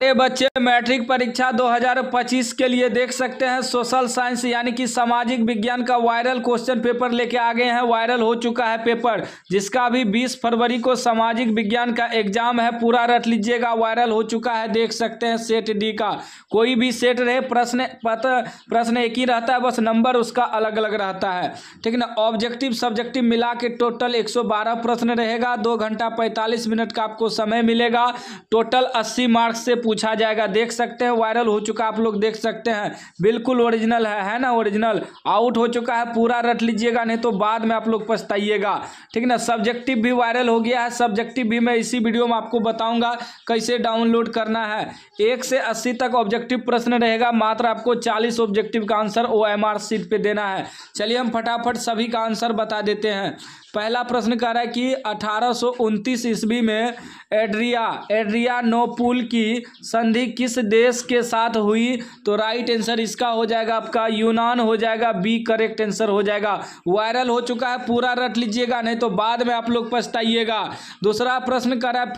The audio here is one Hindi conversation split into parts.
ये बच्चे मैट्रिक परीक्षा 2025 के लिए देख सकते हैं सोशल साइंस यानी कि सामाजिक विज्ञान का वायरल क्वेश्चन पेपर लेके आ गए हैं। वायरल हो चुका है पेपर, जिसका अभी 20 फरवरी को सामाजिक विज्ञान का एग्जाम है। पूरा रट लीजिएगा, वायरल हो चुका है, देख सकते हैं। सेट डी का कोई भी सेट रहे, प्रश्न एक ही रहता है, बस नंबर उसका अलग अलग रहता है, ठीक ना। ऑब्जेक्टिव सब्जेक्टिव मिला के टोटल 112 प्रश्न रहेगा। 2 घंटा 45 मिनट का आपको समय मिलेगा। टोटल 80 मार्क्स से पूछा जाएगा। देख सकते हैं वायरल हो चुका, आप लोग देख सकते हैं, बिल्कुल ओरिजिनल है ना। ओरिजिनल आउट हो चुका है, पूरा रट लीजिएगा, नहीं तो बाद में आप लोग पछताइएगा, ठीक ना। सब्जेक्टिव भी वायरल हो गया है। सब्जेक्टिव भी मैं इसी वीडियो में आपको बताऊंगा कैसे डाउनलोड करना है। 1 से 80 तक ऑब्जेक्टिव प्रश्न रहेगा। मात्र आपको 40 ऑब्जेक्टिव का आंसर OMR सीट पे देना है। चलिए हम फटाफट सभी का आंसर बता देते हैं। पहला प्रश्न कह रहा है कि 1829 ईस्वी में एड्रियानोपुल की संधि किस देश के साथ हुई? तो राइट आंसर इसका हो जाएगा आपका यूनान हो जाएगा। बी करेक्ट आंसर हो जाएगा। वायरल हो चुका है, पूरा रट लीजिएगा, नहीं तो बाद में आप लोग पछताइएगा। दूसरा प्रश्न कर रहा है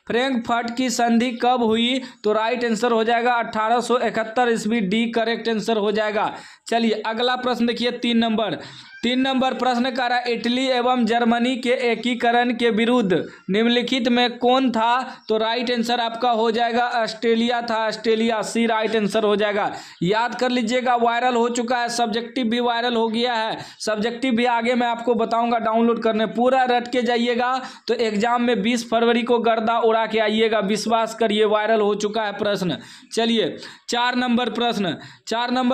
फ्रैंकफर्ट की संधि कब हुई? तो राइट आंसर हो जाएगा 1871 ईस्वी। डी करेक्ट आंसर हो जाएगा। चलिए अगला प्रश्न देखिए, 3 नंबर प्रश्न कर रहा है इटली एवं जर्मनी के एकीकरण के विरुद्ध निम्नलिखित में कौन था? तो राइट आंसर आपका हो जाएगा ऑस्ट्रेलिया था। ऑस्ट्रेलिया, सी राइट आंसर हो जाएगा। याद कर लीजिएगा, वायरल हो चुका है। सब्जेक्टिव भी वायरल हो गया है। सब्जेक्टिव भी आगे मैं आपको बताऊंगा डाउनलोड करने। पूरा रट के जाइएगा तो एग्जाम में 20 फरवरी को गर्दा उड़ा के आइएगा, विश्वास करिए, वायरल हो चुका है प्रश्न। चलिए 4 नंबर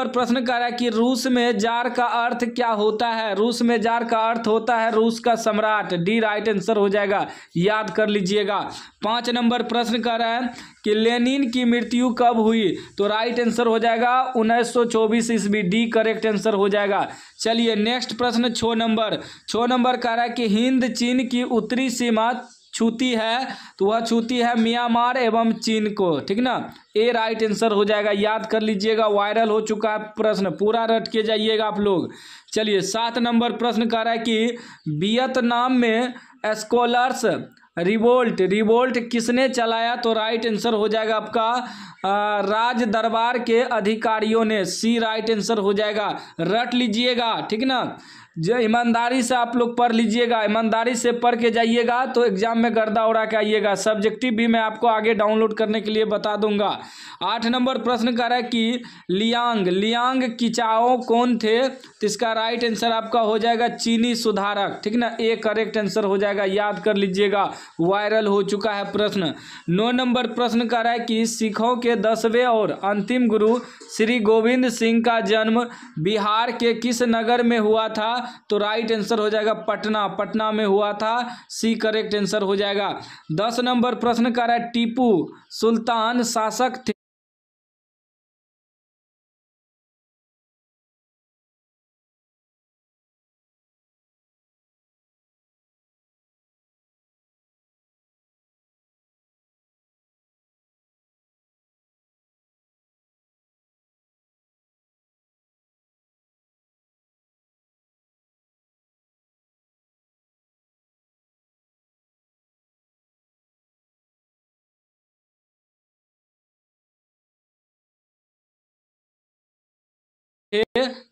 प्रश्न कह रहा है कि रूस में जार का अर्थ क्या होता है? रूस में जार का अर्थ होता है रूस का सम्राट। डी राइट आंसर हो जाएगा, याद कर लीजिएगा। 5 नंबर प्रश्न कह रहा है कि लेनिन की मृत्यु कब हुई? तो राइट आंसर हो जाएगा 1924 ईस्वी। डी करेक्ट आंसर हो जाएगा। चलिए नेक्स्ट प्रश्न 6 नंबर कह रहा है कि हिंद चीन की उत्तरी सीमा छूती है, तो वह छूती है म्यांमार एवं चीन को, ठीक ना। ए राइट आंसर हो जाएगा, याद कर लीजिएगा। वायरल हो चुका है प्रश्न, पूरा रट के जाइएगा आप लोग। चलिए 7 नंबर प्रश्न कह रहा है कि वियतनाम में स्कॉलर्स रिवोल्ट किसने चलाया? तो राइट आंसर हो जाएगा आपका राज दरबार के अधिकारियों ने। सी राइट आंसर हो जाएगा। रट लीजिएगा, ठीक ना। जो ईमानदारी से आप लोग पढ़ लीजिएगा, ईमानदारी से पढ़ के जाइएगा तो एग्जाम में गर्दा उड़ा के आइएगा। सब्जेक्टिव भी मैं आपको आगे डाउनलोड करने के लिए बता दूंगा। 8 नंबर प्रश्न कह रहा है कि लियांग किचाओ कौन थे? तो इसका राइट आंसर आपका हो जाएगा चीनी सुधारक, ठीक ना। ए करेक्ट आंसर हो जाएगा, याद कर लीजिएगा, वायरल हो चुका है प्रश्न। 9 नंबर प्रश्न कह रहा है कि सिखों के 10वें और अंतिम गुरु श्री गोविंद सिंह का जन्म बिहार के किस नगर में हुआ था? तो राइट आंसर हो जाएगा पटना में हुआ था। सी करेक्ट आंसर हो जाएगा। 10 नंबर प्रश्न कर रहा है टीपू सुल्तान शासक थे।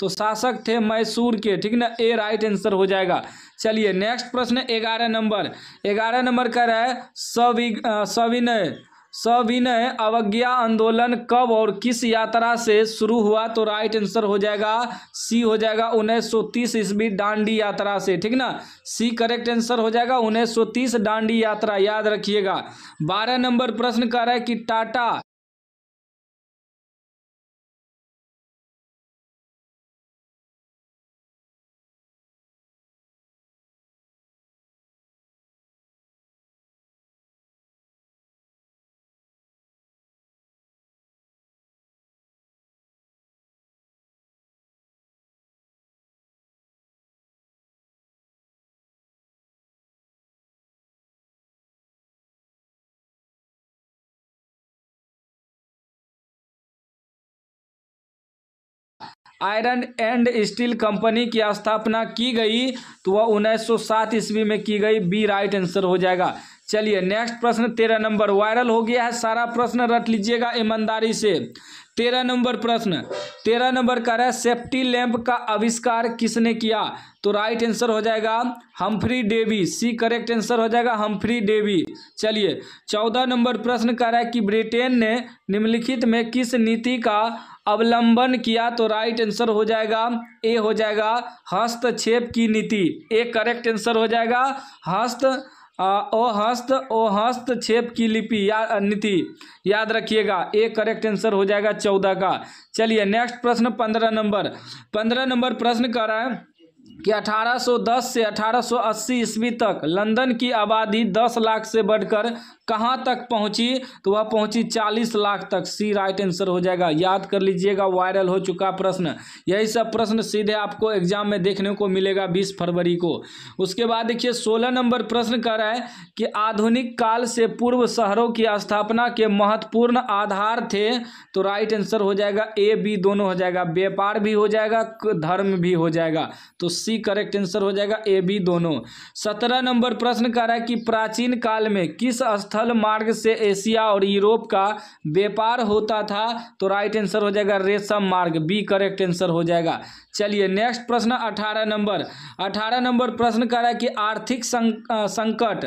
तो शासक थे मैसूर के, ठीक ना। ए राइट आंसर हो जाएगा। चलिए नेक्स्ट प्रश्न 11 नंबर कह रहा है सविनय अवज्ञा आंदोलन कब और किस यात्रा से शुरू हुआ? तो राइट आंसर हो जाएगा सी हो जाएगा 1930 ईस्वी दांडी यात्रा से, ठीक ना। सी करेक्ट आंसर हो जाएगा 1930 दांडी यात्रा, याद रखिएगा। 12 नंबर प्रश्न कह रहा है कि Tata iron and steel company की स्थापना की गई? तो वह 1907 ईस्वी में की गई। बी राइट आंसर हो जाएगा। चलिए नेक्स्ट प्रश्न 13 नंबर, वायरल हो गया है सारा प्रश्न, रट लीजिएगा ईमानदारी से। 13 नंबर प्रश्न, 13 नंबर का है सेफ्टी लैंप का आविष्कार किसने किया? तो राइट आंसर हो जाएगा Humphry Davy, C correct answer हो जाएगा हम्फ्री डेवी। चलिए 14 नंबर प्रश्न कह रहा है कि ब्रिटेन ने निम्नलिखित में किस नीति का अवलंबन किया? तो राइट आंसर हो जाएगा ए हो जाएगा हस्तक्षेप की नीति, ए करेक्ट आंसर हो जाएगा हस्तक्षेप की लिपि या नीति, याद रखिएगा ए करेक्ट आंसर हो जाएगा 14 का। चलिए नेक्स्ट प्रश्न 15 नंबर प्रश्न कर रहा है कि 1810 से 1880 ईस्वी तक लंदन की आबादी 10 लाख से बढ़कर कहाँ तक पहुँची? तो वह पहुँची 40 लाख तक, सी राइट आंसर हो जाएगा। याद कर लीजिएगा, वायरल हो चुका प्रश्न। यही सब प्रश्न सीधे आपको एग्जाम में देखने को मिलेगा 20 फरवरी को। उसके बाद देखिए 16 नंबर प्रश्न कर रहा है कि आधुनिक काल से पूर्व शहरों की स्थापना के महत्वपूर्ण आधार थे? तो राइट आंसर हो जाएगा ए बी दोनों हो जाएगा, व्यापार भी हो जाएगा धर्म भी हो जाएगा, तो सी करेक्ट आंसर हो जाएगा ए बी दोनों। 17 नंबर प्रश्न कर रहा है कि प्राचीन काल में किस स्थल मार्ग से एशिया और यूरोप का व्यापार होता था? तो राइट आंसर हो जाएगा रेशम मार्ग, बी करेक्ट आंसर हो जाएगा। चलिए नेक्स्ट प्रश्न 18 नंबर प्रश्न कर रहा है कि आर्थिक संकट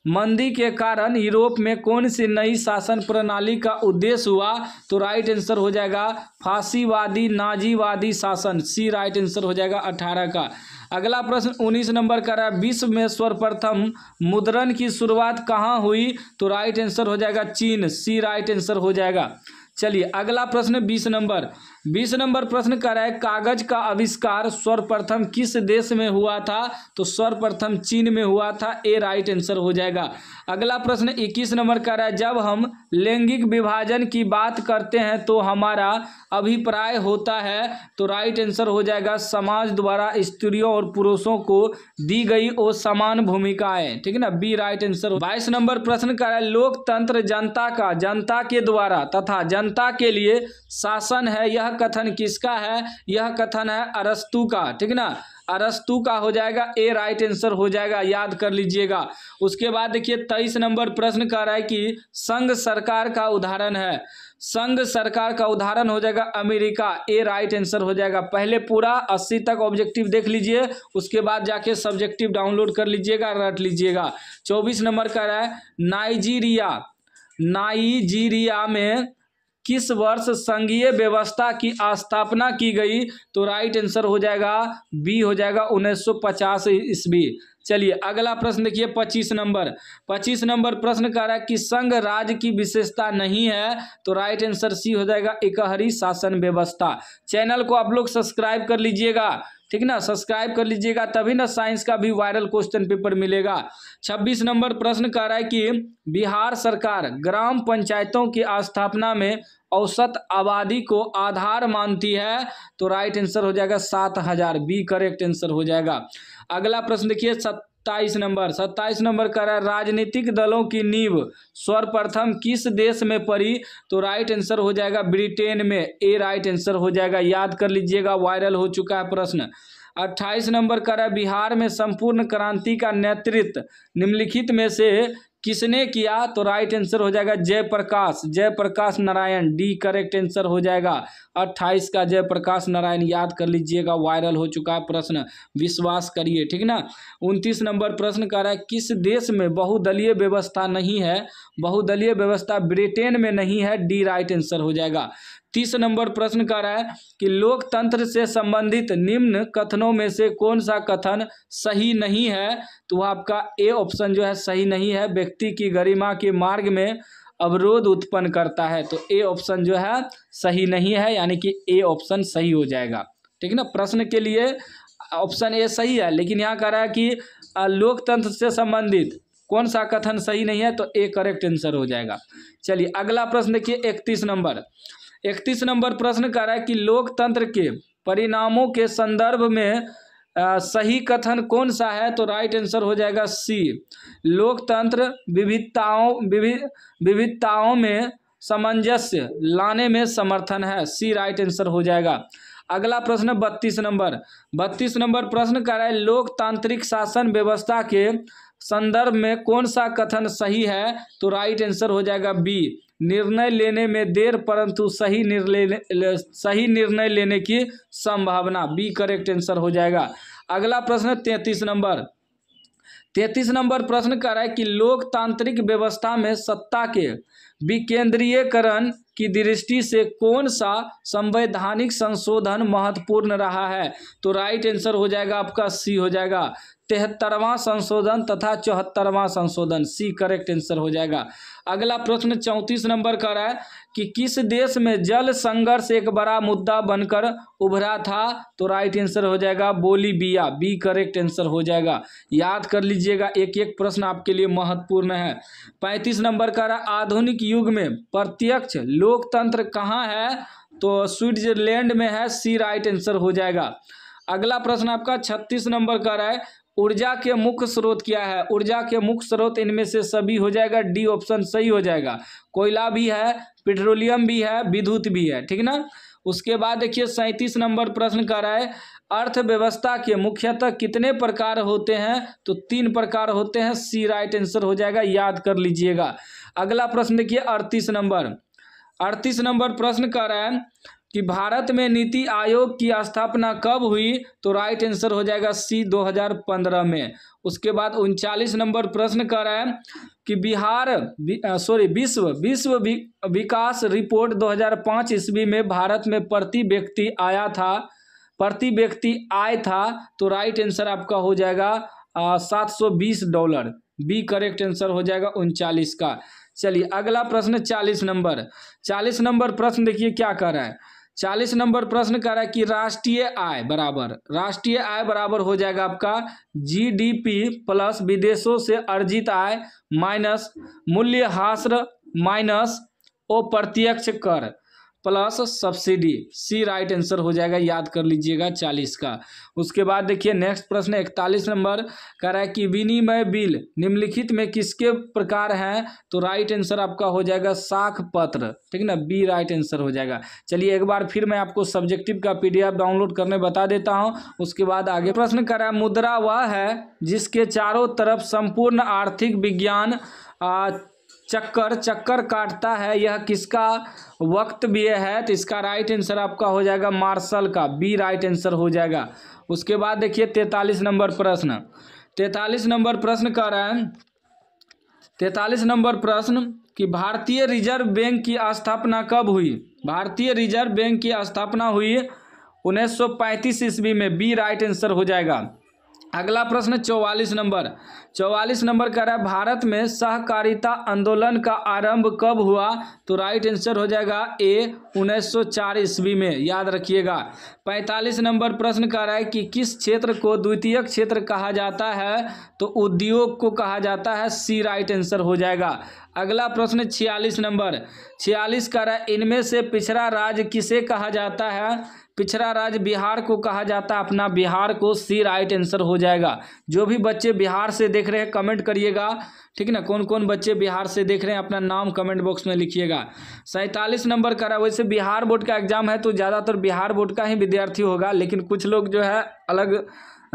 मंदी के कारण यूरोप में कौन सी नई शासन प्रणाली का उद्देश्य हुआ? तो राइट आंसर हो जाएगा फासीवादी नाजीवादी शासन, सी राइट आंसर हो जाएगा 18 का। अगला प्रश्न 19 नंबर का रहा है विश्व में सर्वप्रथम मुद्रण की शुरुआत कहाँ हुई? तो राइट आंसर हो जाएगा चीन, सी राइट आंसर हो जाएगा। चलिए अगला प्रश्न 20 नंबर प्रश्न कर रहा है कागज का आविष्कार सर्वप्रथम किस देश में हुआ था? तो सर्वप्रथम चीन में हुआ था, ए राइट आंसर हो जाएगा। अगला प्रश्न 21 नंबर का रहा है जब हम लैंगिक विभाजन की बात करते हैं तो हमारा अभिप्राय होता है? तो राइट आंसर हो जाएगा समाज द्वारा स्त्रियों और पुरुषों को दी गई वो समान भूमिकाएं, ठीक है ना, बी राइट आंसर। 22 नंबर प्रश्न का है लोकतंत्र जनता के द्वारा तथा जनता के लिए शासन है, यह कथन किसका है? यह कथन है अरस्तु का, ठीक है ना, अरस्तु का हो जाएगा, ए राइट आंसर हो जाएगा, याद कर लीजिएगा। उसके बाद देखिए 23 नंबर प्रश्न कह रहा है कि संघ सरकार का उदाहरण है, संघ सरकार का उदाहरण हो जाएगा अमेरिका, ए राइट आंसर हो जाएगा। पहले पूरा 80 तक ऑब्जेक्टिव देख लीजिए, उसके बाद जाके सब्जेक्टिव डाउनलोड कर लीजिएगा, रट लीजिएगा। 24 नंबर कह रहा है नाइजीरिया में किस वर्ष संघीय व्यवस्था की स्थापना की गई? तो राइट आंसर हो जाएगा बी हो जाएगा 1950 ईस्वी। चलिए अगला प्रश्न देखिए 25 नंबर प्रश्न कह रहा है कि संघ राज्य की विशेषता नहीं है? तो राइट आंसर सी हो जाएगा इकहरी शासन व्यवस्था। चैनल को आप लोग सब्सक्राइब कर लीजिएगा, ठीक ना, सब्सक्राइब कर लीजिएगा, तभी ना साइंस का भी वायरल क्वेश्चन पेपर मिलेगा। 26 नंबर प्रश्न कह रहा है कि बिहार सरकार ग्राम पंचायतों की स्थापना में औसत आबादी को आधार मानती है? तो राइट आंसर हो जाएगा 7000, बी करेक्ट आंसर हो जाएगा। अगला प्रश्न देखिए 27 नंबर कह रहा है राजनीतिक दलों की नींव सर्वप्रथम किस देश में पड़ी? तो राइट आंसर हो जाएगा ब्रिटेन में, ए राइट आंसर हो जाएगा, याद कर लीजिएगा, वायरल हो चुका है प्रश्न। 28 नंबर कह रहा है बिहार में संपूर्ण क्रांति का नेतृत्व निम्नलिखित में से किसने किया? तो राइट आंसर हो जाएगा Jayaprakash Narayan, D correct answer हो जाएगा 28 का जयप्रकाश नारायण, याद कर लीजिएगा, वायरल हो चुका है प्रश्न, विश्वास करिए, ठीक ना। 29 नंबर प्रश्न कह रहा है किस देश में बहुदलीय व्यवस्था नहीं है? बहुदलीय व्यवस्था ब्रिटेन में नहीं है, डी राइट आंसर हो जाएगा। 30 नंबर प्रश्न कह रहा है कि लोकतंत्र से संबंधित निम्न कथनों में से कौन सा कथन सही नहीं है? तो आपका ए ऑप्शन जो है सही नहीं है, व्यक्ति की गरिमा के मार्ग में अवरोध उत्पन्न करता है, तो ए ऑप्शन जो है सही नहीं है, यानी कि ए ऑप्शन सही हो जाएगा, ठीक है ना। प्रश्न के लिए ऑप्शन ए सही है, लेकिन यहाँ कह रहा है कि लोकतंत्र से संबंधित कौन सा कथन सही नहीं है, तो ए करेक्ट आंसर हो जाएगा। चलिए अगला प्रश्न देखिए 31 नंबर प्रश्न कह रहा है कि लोकतंत्र के परिणामों के संदर्भ में सही कथन कौन सा है? तो राइट आंसर हो जाएगा सी, लोकतंत्र विविधताओं में सामंजस्य लाने में समर्थन है, सी राइट आंसर हो जाएगा। अगला प्रश्न 32 नंबर प्रश्न कह रहा है लोकतांत्रिक शासन व्यवस्था के संदर्भ में कौन सा कथन सही है? तो राइट आंसर हो जाएगा बी, निर्णय लेने में देर परंतु सही निर्णय लेने की संभावना, बी करेक्ट आंसर हो जाएगा। अगला प्रश्न 33 नंबर। 33 नंबर प्रश्न कर रहा है कि लोकतांत्रिक व्यवस्था में सत्ता के विकेंद्रीयकरण की दृष्टि से कौन सा संवैधानिक संशोधन महत्वपूर्ण रहा है? तो राइट आंसर हो जाएगा आपका सी हो जाएगा, 73वां संशोधन तथा 74वां संशोधन, सी करेक्ट आंसर हो जाएगा। अगला प्रश्न 34 नंबर का है कि किस देश में जल संघर्ष एक बड़ा मुद्दा बनकर उभरा था? तो राइट आंसर हो जाएगा बोलीविया, बी करेक्ट आंसर हो जाएगा। याद कर लीजिएगा, एक एक प्रश्न आपके लिए महत्वपूर्ण है। 35 नंबर का आधुनिक युग में प्रत्यक्ष लोकतंत्र कहाँ है? तो स्विट्जरलैंड में है, सी राइट आंसर हो जाएगा। अगला प्रश्न आपका 36 नंबर का है ऊर्जा के मुख्य स्रोत क्या है? ऊर्जा के मुख्य स्रोत इनमें से सभी हो जाएगा, डी ऑप्शन सही हो जाएगा। कोयला भी है, पेट्रोलियम भी है, विद्युत भी है, ठीक ना। उसके बाद देखिए 37 नंबर प्रश्न कर रहा है अर्थव्यवस्था के मुख्यतः कितने प्रकार होते हैं? तो 3 प्रकार होते हैं, सी राइट आंसर हो जाएगा, याद कर लीजिएगा। अगला प्रश्न देखिए 38 नंबर प्रश्न कर रहा है कि भारत में नीति आयोग की स्थापना कब हुई? तो राइट आंसर हो जाएगा सी 2015 में। उसके बाद 39 नंबर प्रश्न कर रहा है कि विश्व विकास रिपोर्ट 2005 ईस्वी में भारत में प्रति व्यक्ति आय था। तो राइट आंसर आपका हो जाएगा $720, बी करेक्ट आंसर हो जाएगा 39 का। चलिए अगला प्रश्न 40 नंबर प्रश्न देखिए क्या कर रहा है। 40 नंबर प्रश्न कर रहा है कि राष्ट्रीय आय बराबर हो जाएगा आपका जीडीपी प्लस विदेशों से अर्जित आय माइनस मूल्यह्रास माइनस अप्रत्यक्ष कर प्लस सब्सिडी, सी राइट आंसर हो जाएगा, याद कर लीजिएगा 40 का। उसके बाद देखिए नेक्स्ट प्रश्न 41 नंबर कह रहा है कि विनिमय बिल निम्नलिखित में किसके प्रकार हैं? तो राइट आंसर आपका हो जाएगा साख पत्र, ठीक ना, बी राइट आंसर हो जाएगा। चलिए एक बार फिर मैं आपको सब्जेक्टिव का पीडीएफ डाउनलोड करने बता देता हूँ, उसके बाद आगे प्रश्न कर रहा है मुद्रा वह है जिसके चारों तरफ संपूर्ण आर्थिक विज्ञान चक्कर काटता है, यह किसका वक्तव्य है? तो इसका राइट आंसर आपका हो जाएगा मार्शल का, बी राइट आंसर हो जाएगा। उसके बाद देखिए 43 नंबर प्रश्न कर रहा है 43 नंबर प्रश्न कि भारतीय रिजर्व बैंक की स्थापना कब हुई? भारतीय रिजर्व बैंक की स्थापना हुई 1935 ईस्वी में, बी राइट आंसर हो जाएगा। अगला प्रश्न 44 नंबर कह रहा है भारत में सहकारिता आंदोलन का आरंभ कब हुआ? तो राइट आंसर हो जाएगा ए 1904 ईस्वी में, याद रखिएगा। 45 नंबर प्रश्न कह रहा है कि किस क्षेत्र को द्वितीयक क्षेत्र कहा जाता है? तो उद्योग को कहा जाता है, सी राइट आंसर हो जाएगा। अगला प्रश्न 46 कह रहा है इनमें से पिछड़ा राज्य किसे कहा जाता है? पिछड़ा राज्य बिहार को कहा जाता है, अपना बिहार को, सी राइट आंसर हो जाएगा। जो भी बच्चे बिहार से देख रहे हैं कमेंट करिएगा, ठीक ना, कौन कौन बच्चे बिहार से देख रहे हैं अपना नाम कमेंट बॉक्स में लिखिएगा। 47 नंबर का वैसे बिहार बोर्ड का एग्जाम है तो ज़्यादातर बिहार बोर्ड का ही विद्यार्थी होगा, लेकिन कुछ लोग जो है अलग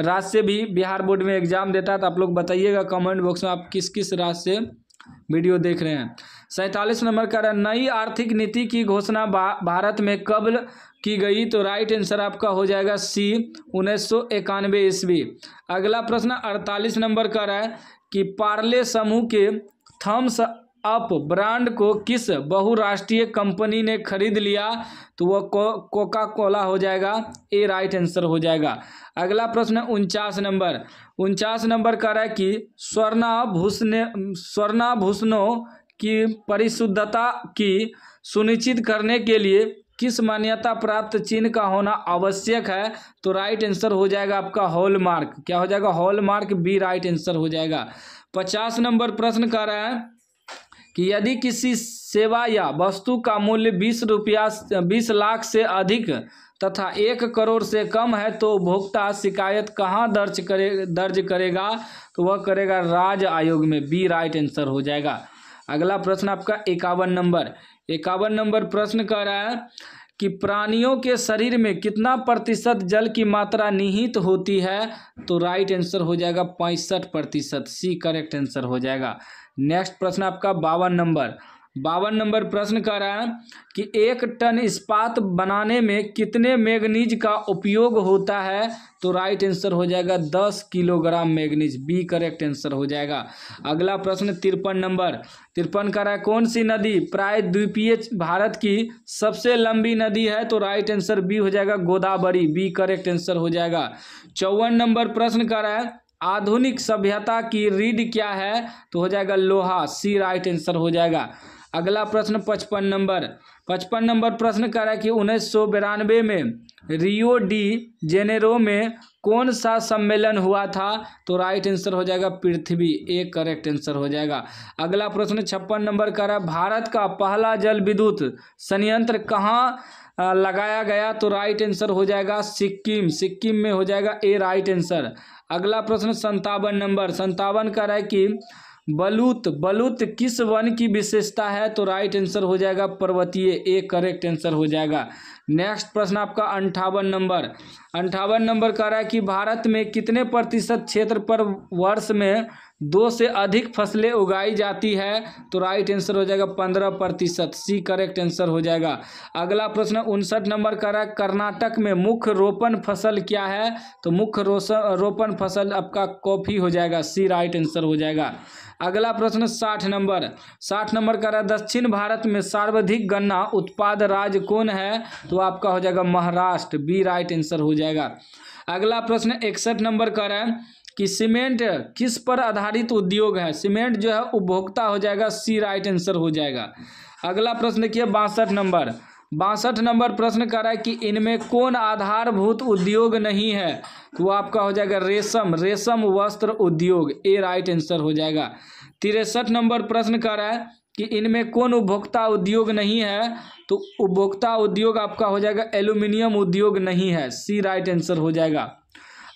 राज्य से भी बिहार बोर्ड में एग्जाम देता है, तो आप लोग बताइएगा कमेंट बॉक्स में आप किस किस राज्य से वीडियो देख रहे हैं। 47 नंबर का नई आर्थिक नीति की घोषणा भारत में कब की गई? तो राइट आंसर आपका हो जाएगा सी 1991 ईस्वी। अगला प्रश्न 48 नंबर का है कि पार्ले समूह के थम्स अप ब्रांड को किस बहुराष्ट्रीय कंपनी ने खरीद लिया? तो वह कोका कोला हो जाएगा, ए राइट आंसर हो जाएगा। अगला प्रश्न 49 नंबर का है कि स्वर्णाभूषणों की परिशुद्धता की सुनिश्चित करने के लिए किस मान्यता प्राप्त चिन्ह का होना आवश्यक है? तो राइट आंसर हो जाएगा आपका हॉलमार्क, क्या हो जाएगा? हॉलमार्क, बी राइट आंसर हो जाएगा। 50 नंबर प्रश्न कर रहा है कि यदि किसी सेवा या वस्तु का मूल्य 20 लाख से अधिक तथा 1 करोड़ से कम है तो उपभोक्ता शिकायत कहाँ दर्ज करेगा? तो वह करेगा राज्य आयोग में, बी राइट आंसर हो जाएगा। अगला प्रश्न आपका 51 नंबर प्रश्न कर रहा है कि प्राणियों के शरीर में कितना प्रतिशत जल की मात्रा निहित होती है, तो राइट आंसर हो जाएगा 65%, सी करेक्ट आंसर हो जाएगा। नेक्स्ट प्रश्न आपका 52 नंबर प्रश्न कर रहा है कि 1 टन इस्पात बनाने में कितने मैग्नीज का उपयोग होता है, तो राइट आंसर हो जाएगा 10 kilogram manganese, B correct answer हो जाएगा। अगला प्रश्न 53 कर रहा है कौन सी नदी प्रायद्वीपीय भारत की सबसे लंबी नदी है, तो राइट आंसर बी हो जाएगा गोदावरी, बी करेक्ट आंसर हो जाएगा। 54 नंबर प्रश्न कर रहा है आधुनिक सभ्यता की रीढ़ क्या है, तो हो जाएगा लोहा, सी राइट आंसर हो जाएगा। अगला प्रश्न 55 नंबर प्रश्न कर रहा है कि 1992 में रियो डी जेनेरो में कौन सा सम्मेलन हुआ था, तो राइट आंसर हो जाएगा पृथ्वी, एक करेक्ट आंसर हो जाएगा। अगला प्रश्न 56 नंबर कर रहा है भारत का पहला जल विद्युत संयंत्र कहाँ लगाया गया, तो राइट आंसर हो जाएगा सिक्किम में हो जाएगा ए राइट आंसर। अगला प्रश्न 57 कर रहा है कि बलूत किस वन की विशेषता है, तो राइट आंसर हो जाएगा पर्वतीय, एक करेक्ट आंसर हो जाएगा। नेक्स्ट प्रश्न आपका 58 नंबर कह रहा है कि भारत में कितने प्रतिशत क्षेत्र पर वर्ष में 2 से अधिक फसलें उगाई जाती है, तो राइट आंसर हो जाएगा 15%, सी करेक्ट आंसर हो जाएगा। अगला प्रश्न 59 नंबर कह रहा है कर्नाटक में मुख्य रोपण फसल क्या है, तो मुख्य रोपण फसल आपका कॉफी हो जाएगा, सी राइट आंसर हो जाएगा। अगला प्रश्न 60 नंबर का रहा है दक्षिण भारत में सर्वाधिक गन्ना उत्पाद राज्य कौन है, तो आपका हो जाएगा महाराष्ट्र, बी राइट आंसर हो जाएगा। अगला प्रश्न 61 नंबर का रहा है कि सीमेंट किस पर आधारित उद्योग है, सीमेंट जो है उपभोक्ता हो जाएगा, सी राइट आंसर हो जाएगा। अगला प्रश्न देखिए 62 नंबर प्रश्न कर रहा है कि इनमें कौन आधारभूत उद्योग नहीं है, तो वो आपका हो जाएगा रेशम वस्त्र उद्योग, ए राइट आंसर हो जाएगा। 63 नंबर प्रश्न कर रहा है कि इनमें कौन उपभोक्ता उद्योग नहीं है, तो उपभोक्ता उद्योग आपका हो जाएगा एल्यूमिनियम उद्योग नहीं है, सी राइट आंसर हो जाएगा।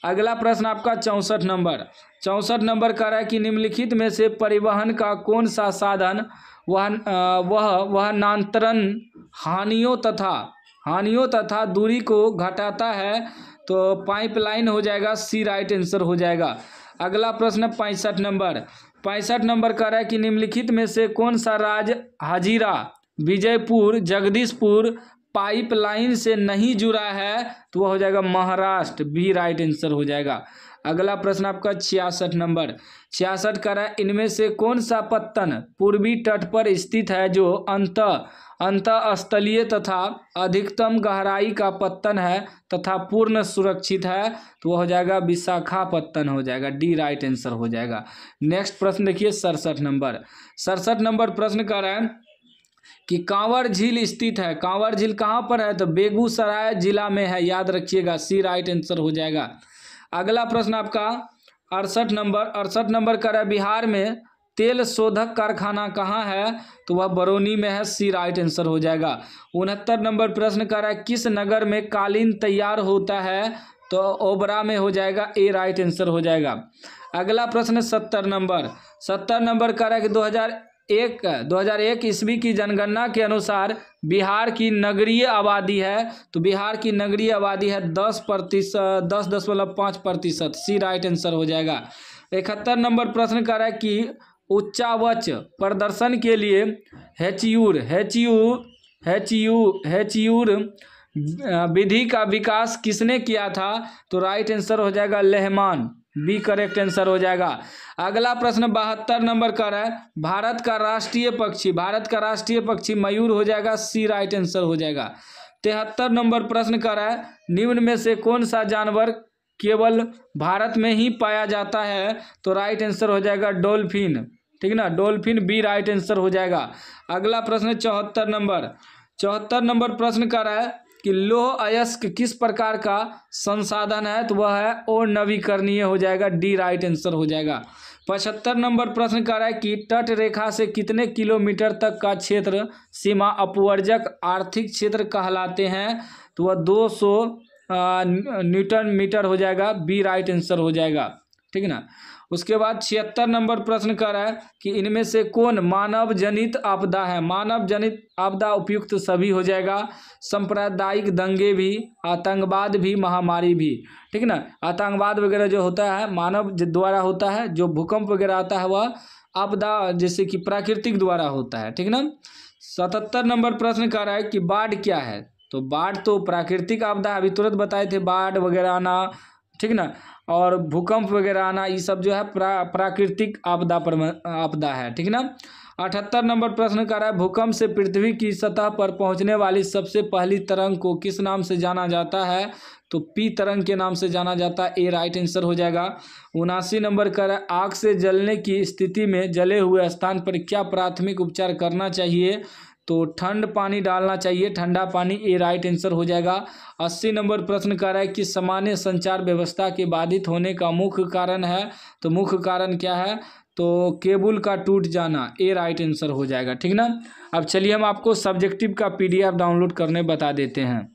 अगला प्रश्न आपका 64 नंबर कर रहा है कि निम्नलिखित में से परिवहन का कौन सा साधन वह नांतरण हानियों तथा दूरी को घटाता है, तो पाइपलाइन हो जाएगा, सी राइट आंसर हो जाएगा। अगला प्रश्न 65 नंबर कर रहा है कि निम्नलिखित में से कौन सा राज्य हाजीरा विजयपुर जगदीशपुर पाइपलाइन से नहीं जुड़ा है, तो वह हो जाएगा महाराष्ट्र, बी राइट आंसर हो जाएगा। अगला प्रश्न आपका 66 कर रहा है इनमें से कौन सा पत्तन पूर्वी तट पर स्थित है जो अंतःस्थलीय तथा अधिकतम गहराई का पत्तन है तथा पूर्ण सुरक्षित है, तो वह हो जाएगा विशाखापत्तन हो जाएगा, डी राइट आंसर हो जाएगा। नेक्स्ट प्रश्न देखिए 67 नंबर प्रश्न कर रहा है कि कांवर झील स्थित है, कांवर झील कहाँ पर है, तो बेगूसराय जिला में है, याद रखिएगा, सी राइट आंसर हो जाएगा। अगला प्रश्न आपका 68 नंबर कर रहा है बिहार में तेल शोधक कारखाना कहाँ है, तो वह बरौनी में है, सी राइट आंसर हो जाएगा। 69 नंबर प्रश्न कर रहा है किस नगर में कालीन तैयार होता है, तो ओबरा में हो जाएगा, ए राइट आंसर हो जाएगा। अगला प्रश्न 70 नंबर कर रहा है कि 2001 ईस्वी की जनगणना के अनुसार बिहार की नगरीय आबादी है, तो बिहार की नगरीय आबादी है 10.5%, सी राइट आंसर हो जाएगा। 71 नंबर प्रश्न कर रहा है कि उच्चावच प्रदर्शन के लिए हेच्यूर विधि का विकास किसने किया था, तो राइट आंसर हो जाएगा लेहमान, बी करेक्ट आंसर हो जाएगा। अगला प्रश्न 72 नंबर का है भारत का राष्ट्रीय पक्षी मयूर हो जाएगा, सी राइट आंसर हो जाएगा। 73 नंबर प्रश्न का है निम्न में से कौन सा जानवर केवल भारत में ही पाया जाता है, तो राइट आंसर हो जाएगा डॉल्फिन, ठीक ना, डॉल्फिन, बी राइट आंसर हो जाएगा। अगला प्रश्न 74 नंबर प्रश्न कर रहा है कि लौह अयस्क किस प्रकार का संसाधन है, तो वह है और नवीकरणीय हो जाएगा, डी राइट आंसर हो जाएगा। 75 नंबर प्रश्न कर रहा है कि तट रेखा से कितने किलोमीटर तक का क्षेत्र सीमा अपवर्जक आर्थिक क्षेत्र कहलाते हैं, तो वह 200 न्यूटन मीटर हो जाएगा, बी राइट आंसर हो जाएगा, ठीक है ना। उसके बाद 76 नंबर प्रश्न कर रहा है कि इनमें से कौन मानव जनित आपदा है। मानव जनित आपदा उपयुक्त सभी हो जाएगा, सांप्रदायिक दंगे भी, आतंकवाद भी, महामारी भी, ठीक है ना। आतंकवाद वगैरह जो होता है मानव द्वारा होता है, जो भूकंप वगैरह आता है वह आपदा जैसे कि प्राकृतिक द्वारा होता है, ठीक ना। 77 नंबर प्रश्न कर रहा है कि बाढ़ क्या है। तो बाढ़ तो प्राकृतिक आपदा अभी तुरंत बताए थे, बाढ़ वगैरह आना, ठीक ना, और भूकंप वगैरह आना, ये सब जो है प्राकृतिक आपदा है, ठीक ना। 78 नंबर प्रश्न कर रहा है भूकंप से पृथ्वी की सतह पर पहुंचने वाली सबसे पहली तरंग को किस नाम से जाना जाता है। तो पी तरंग के नाम से जाना जाता है, ए राइट आंसर हो जाएगा। 79 नंबर कर रहा है आग से जलने की स्थिति में जले हुए स्थान पर क्या प्राथमिक उपचार करना चाहिए। तो ठंड पानी डालना चाहिए, ठंडा पानी, ए राइट आंसर हो जाएगा। 80 नंबर प्रश्न कर रहा है कि सामान्य संचार व्यवस्था के बाधित होने का मुख्य कारण है। तो मुख्य कारण क्या है। तो केबल का टूट जाना, ए राइट आंसर हो जाएगा, ठीक ना। अब चलिए हम आपको सब्जेक्टिव का PDF डाउनलोड करने बता देते हैं।